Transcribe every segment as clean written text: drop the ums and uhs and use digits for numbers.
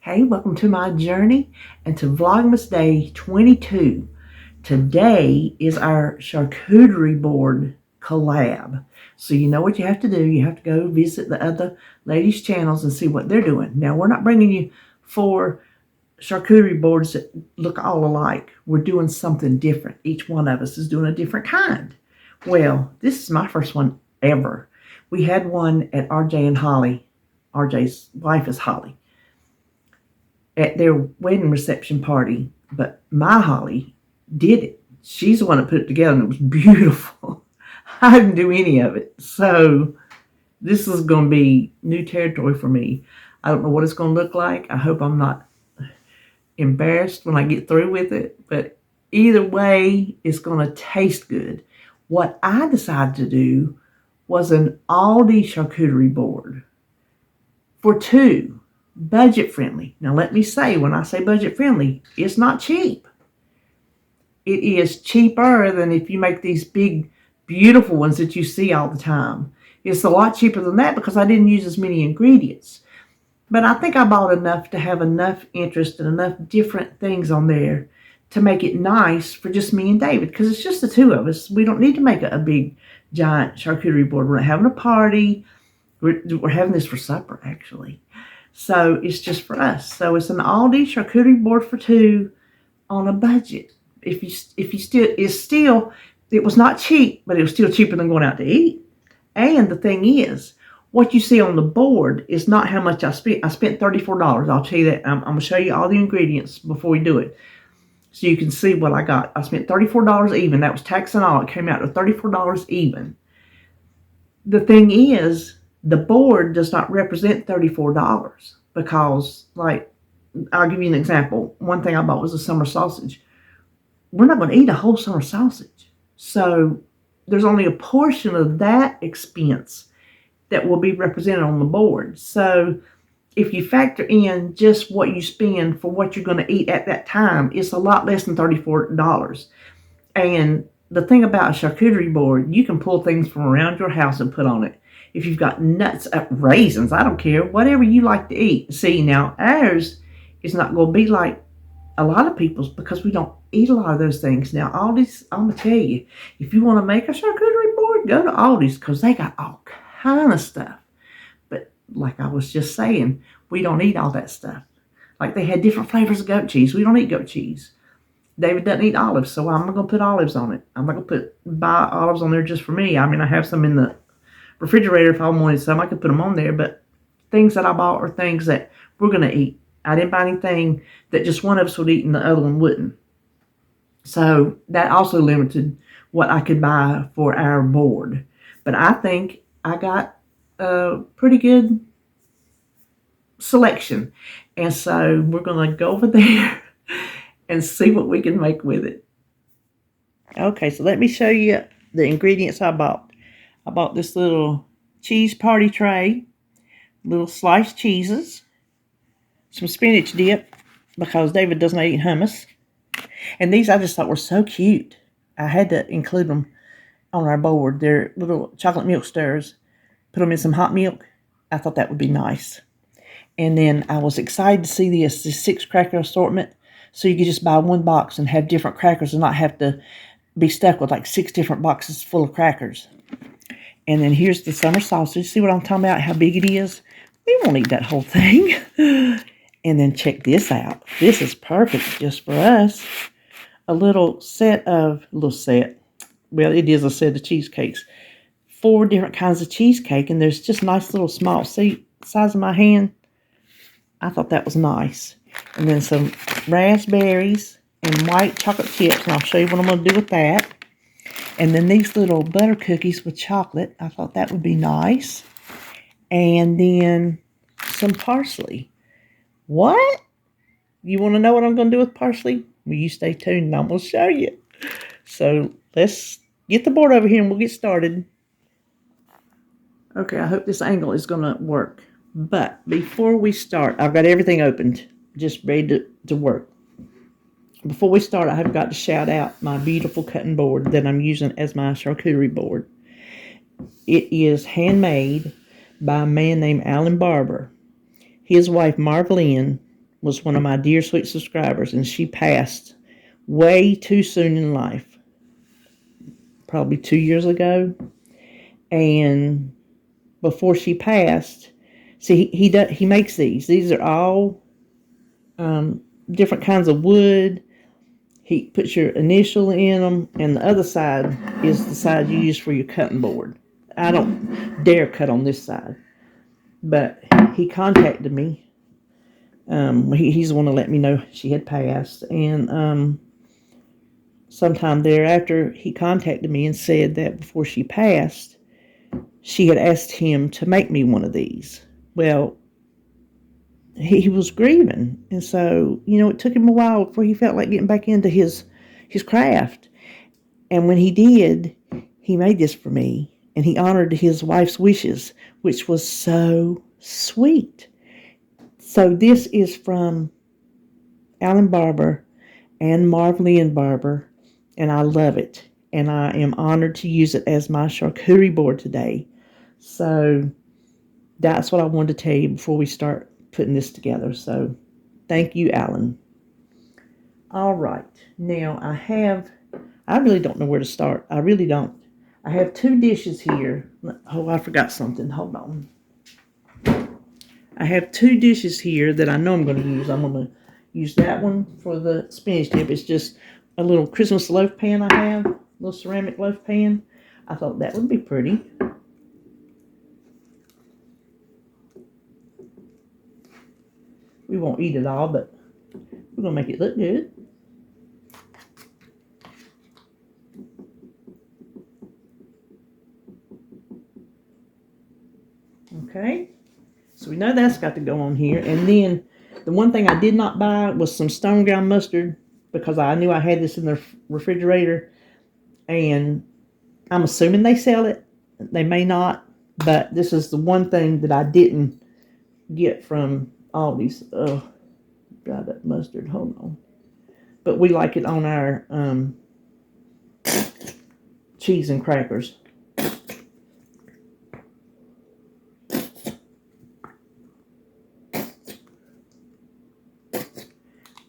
Hey, welcome to my journey and to Vlogmas Day 22. Today is our charcuterie board collab. So you know what you have to do. You have to go visit the other ladies' channels and see what they're doing. Now, we're not bringing you 4 charcuterie boards that look all alike. We're doing something different. Each one of us is doing a different kind. Well, this is my first one ever. We had one at RJ and Holly. RJ's wife is Holly, at their wedding reception party, but my Holly did it. She's the one that put it together, and it was beautiful. I didn't do any of it. So this is going to be new territory for me. I don't know what it's going to look like. I hope I'm not embarrassed when I get through with it, but either way, it's going to taste good. What I decided to do was an Aldi charcuterie board for 2. Budget friendly. Now let me say, when I say budget friendly, it's not cheap. It is cheaper than if you make these big, beautiful ones that you see all the time. It's a lot cheaper than that because I didn't use as many ingredients. But I think I bought enough to have enough interest and enough different things on there to make it nice for just me and David, because it's just the 2 of us. We don't need to make a big, giant charcuterie board. We're not having a party. We're having this for supper, actually. So it's just for us. So it's an Aldi charcuterie board for 2 on a budget. It was not cheap, but it was still cheaper than going out to eat. And the thing is, what you see on the board is not how much I spent. I spent $34. I'll tell you that. I'm going to show you all the ingredients before we do it, so you can see what I got. I spent $34 even. That was tax and all. It came out to $34 even. The thing is, the board does not represent $34 because, like, I'll give you an example. One thing I bought was a summer sausage. We're not going to eat a whole summer sausage. So there's only a portion of that expense that will be represented on the board. So if you factor in just what you spend for what you're going to eat at that time, it's a lot less than $34. And the thing about a charcuterie board, you can pull things from around your house and put on it. If you've got nuts, raisins, I don't care, whatever you like to eat. See, now ours is not going to be like a lot of people's because we don't eat a lot of those things. Now, Aldi's, I'm going to tell you, if you want to make a charcuterie board, go to Aldi's because they got all kind of stuff. But like I was just saying, we don't eat all that stuff. Like they had different flavors of goat cheese. We don't eat goat cheese. David doesn't eat olives, so I'm not going to put olives on it. I'm not going to buy olives on there just for me. I mean, I have some in the refrigerator. If I wanted some, I could put them on there, but things that I bought are things that we're going to eat. I didn't buy anything that just one of us would eat and the other one wouldn't. So that also limited what I could buy for our board. But I think I got a pretty good selection. And so we're going to go over there and see what we can make with it. Okay, so let me show you the ingredients I bought. I bought this little cheese party tray, little sliced cheeses, some spinach dip, because David does not eat hummus. And these I just thought were so cute. I had to include them on our board. They're little chocolate milk stirrers. Put them in some hot milk. I thought that would be nice. And then I was excited to see this 6 cracker assortment. So you could just buy one box and have different crackers and not have to be stuck with like 6 different boxes full of crackers. And then here's the summer sausage. See what I'm talking about? How big it is? We won't eat that whole thing. And then check this out. This is perfect just for us. A little set. Well, it is a set of cheesecakes. 4 different kinds of cheesecake. And there's just nice little small, see, size of my hand. I thought that was nice. And then some raspberries and white chocolate chips. And I'll show you what I'm going to do with that. And then these little butter cookies with chocolate. I thought that would be nice. And then some parsley. What? You want to know what I'm going to do with parsley? Well, you stay tuned and I'm going to show you. So let's get the board over here and we'll get started. Okay, I hope this angle is going to work. But before we start, I've got everything opened, just ready to work. Before we start, I have got to shout out my beautiful cutting board that I'm using as my charcuterie board. It is handmade by a man named Alan Barber. His wife, Marvelyn, was one of my dear sweet subscribers, and she passed way too soon in life, probably 2 years ago. And before she passed, see, he makes these. These are all different kinds of wood. He puts your initial in them, and the other side is the side you use for your cutting board. I don't dare cut on this side, but he contacted me. He's the one to let me know she had passed, and sometime thereafter, he contacted me and said that before she passed, she had asked him to make me one of these. Well, he was grieving, and so, it took him a while before he felt like getting back into his craft. And when he did, he made this for me, and he honored his wife's wishes, which was so sweet. So this is from Alan Barber and Marvelyn Barber, and I love it. And I am honored to use it as my charcuterie board today. So that's what I wanted to tell you before we start putting this together. So thank you, Alan. All right. Now I really don't know where to start. I really don't. I have 2 dishes here. Oh, I forgot something. Hold on. I have 2 dishes here that I know I'm going to use. I'm going to use that one for the spinach dip. It's just a little Christmas loaf pan I have. A little ceramic loaf pan. I thought that would be pretty. We won't eat it all, but we're going to make it look good. Okay. So we know that's got to go on here. And then the one thing I did not buy was some stone ground mustard, because I knew I had this in the refrigerator. And I'm assuming they sell it. They may not. But this is the one thing that I didn't get from Aldi's. Oh, God, that mustard. Hold on. But we like it on our cheese and crackers.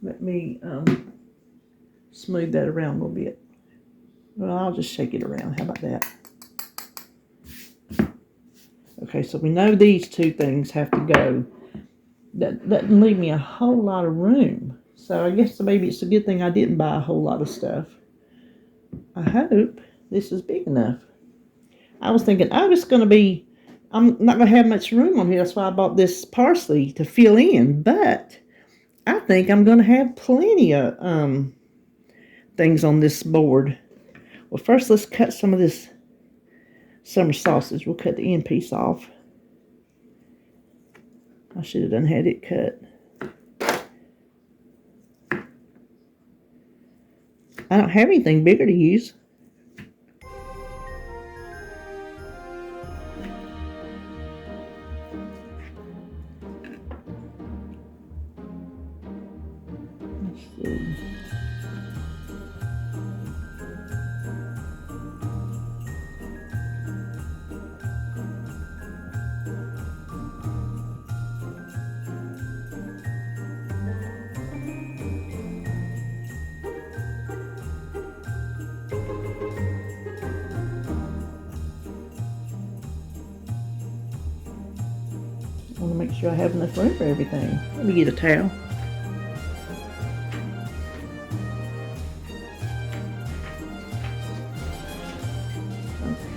Let me smooth that around a little bit. Well, I'll just shake it around. How about that? Okay, so we know these 2 things have to go. That doesn't leave me a whole lot of room. So I guess maybe it's a good thing I didn't buy a whole lot of stuff. I hope this is big enough. I was thinking, it's going to be, I'm not going to have much room on here. That's why I bought this parsley to fill in. But I think I'm going to have plenty of things on this board. Well, first let's cut some of this summer sausage. We'll cut the end piece off. I should have done had it cut. I don't have anything bigger to use. Let's see. I want to make sure I have enough room for everything. Let me get a towel.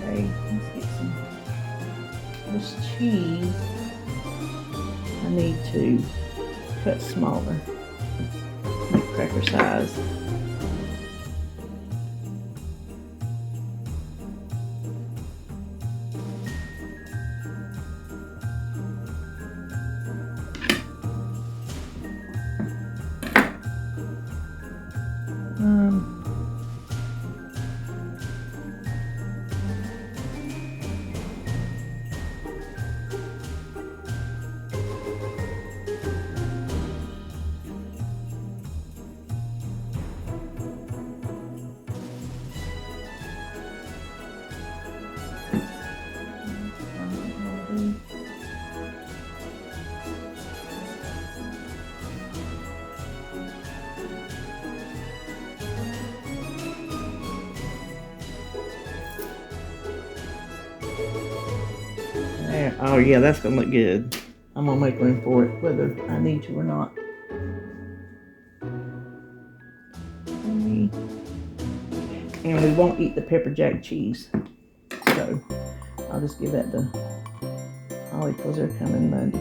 Okay, let's get some. This cheese I need to cut smaller, make cracker size. There. Oh yeah, that's gonna look good. I'm gonna make room for it, whether I need to or not. And we won't eat the pepper jack cheese, so I'll just give that to Holly because they're coming Monday.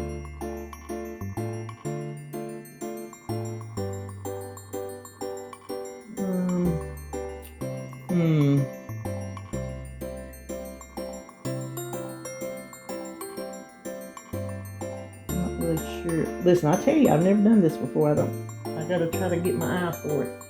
Not really sure. Listen, I tell you, I've never done this before. I gotta try to get my eye for it.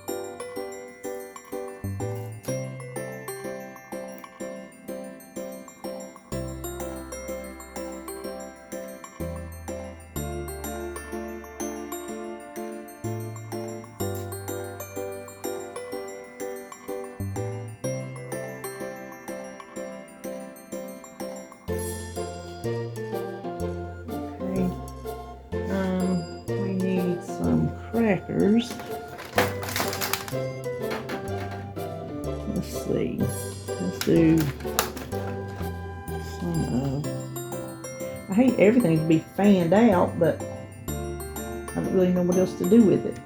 We need some crackers. Let's see. Let's do some of. I hate everything to be fanned out, but I don't really know what else to do with it.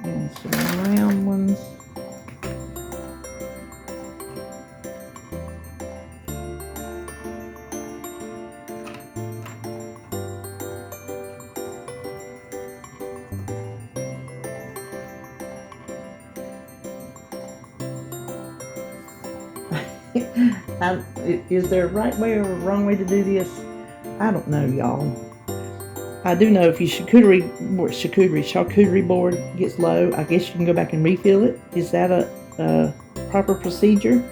And some round ones. Is there a right way or a wrong way to do this? I don't know, y'all. I do know if your charcuterie board gets low, I guess you can go back and refill it. Is that a proper procedure?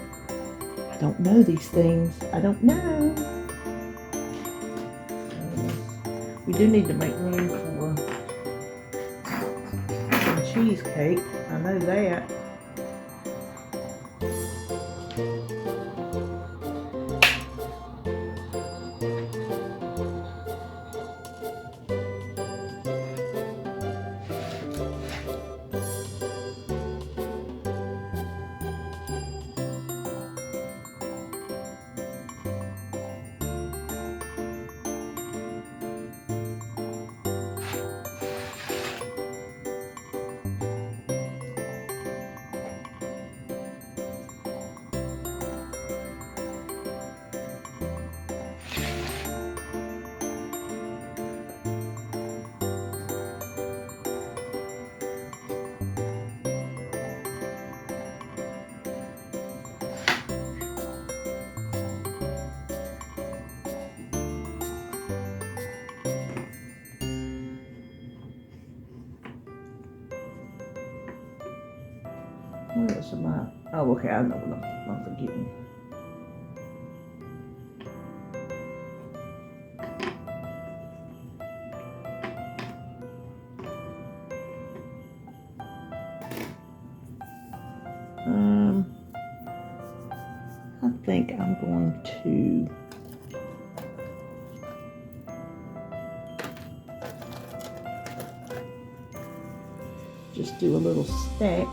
I don't know these things. I don't know. We do need to make room for some cheesecake. I know that. What else am I? Oh, okay, I know what I'm forgetting. I think I'm going to just do a little stack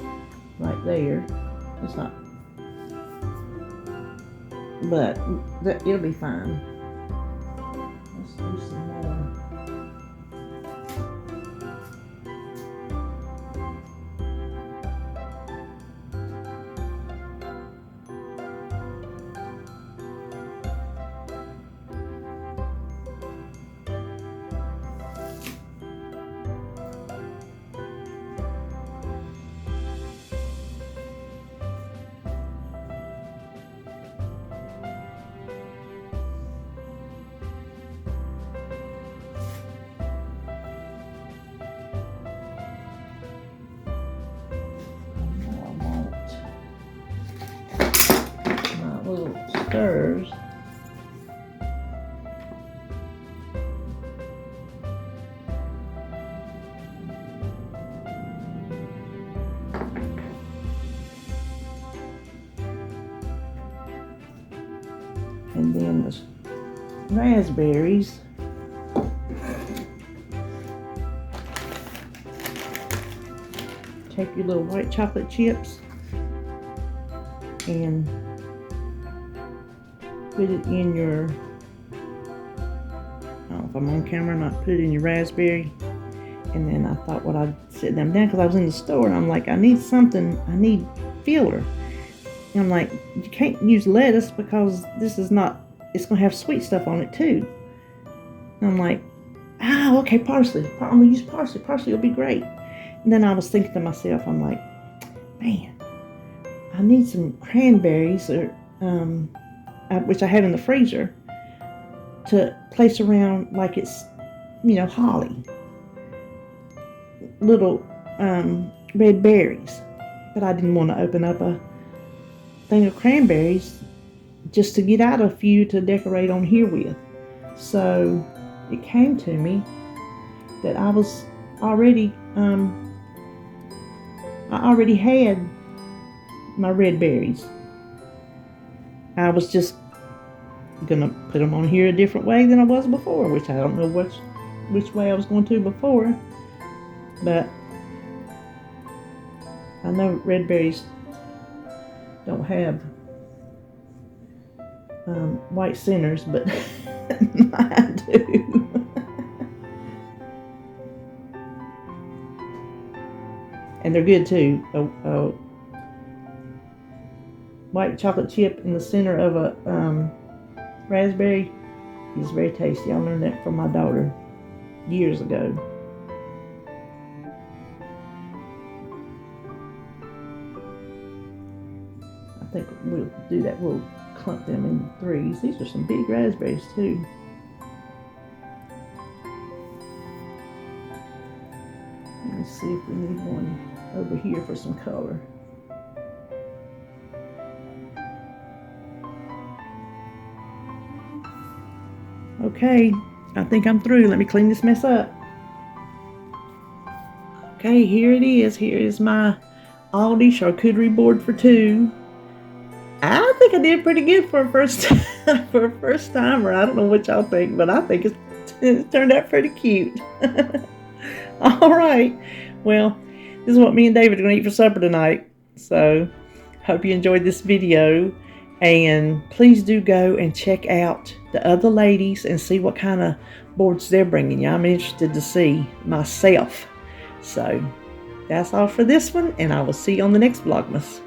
right there. It's not, but it'll be fine. Let's do some more. Little stirs. And then the raspberries. take your little white chocolate chips and put it in your, I don't know if I'm on camera or not, put it in your raspberry. And then I thought, well, I'd sit them down because I was in the store and I'm like, I need something, I need filler. And I'm like, you can't use lettuce because this is not, it's going to have sweet stuff on it too. And I'm like, okay, parsley. I'm going to use parsley. Parsley will be great. And then I was thinking to myself, I'm like, man, I need some cranberries, or which I have in the freezer, to place around like it's, holly. Little red berries. But I didn't want to open up a thing of cranberries just to get out a few to decorate on here with. So it came to me that I was already, I already had my red berries. I was just gonna put them on here a different way than I was before, which I don't know which way I was going to before, but I know red berries don't have white centers, but mine do. And they're good too. A white chocolate chip in the center of a raspberry is very tasty. I learned that from my daughter years ago. I think we'll do that. We'll clump them in threes. These are some big raspberries too. Let's see if we need one over here for some color. Okay, I think I'm through. Let me clean this mess up. Okay, here it is. Here is my Aldi charcuterie board for two. I think I did pretty good for a first timer. I don't know what y'all think, but I think it's turned out pretty cute. All right. Well, this is what me and David are going to eat for supper tonight. So, hope you enjoyed this video. And please do go and check out the other ladies and see what kind of boards they're bringing you. I'm interested to see myself. So, that's all for this one. And I will see you on the next Vlogmas.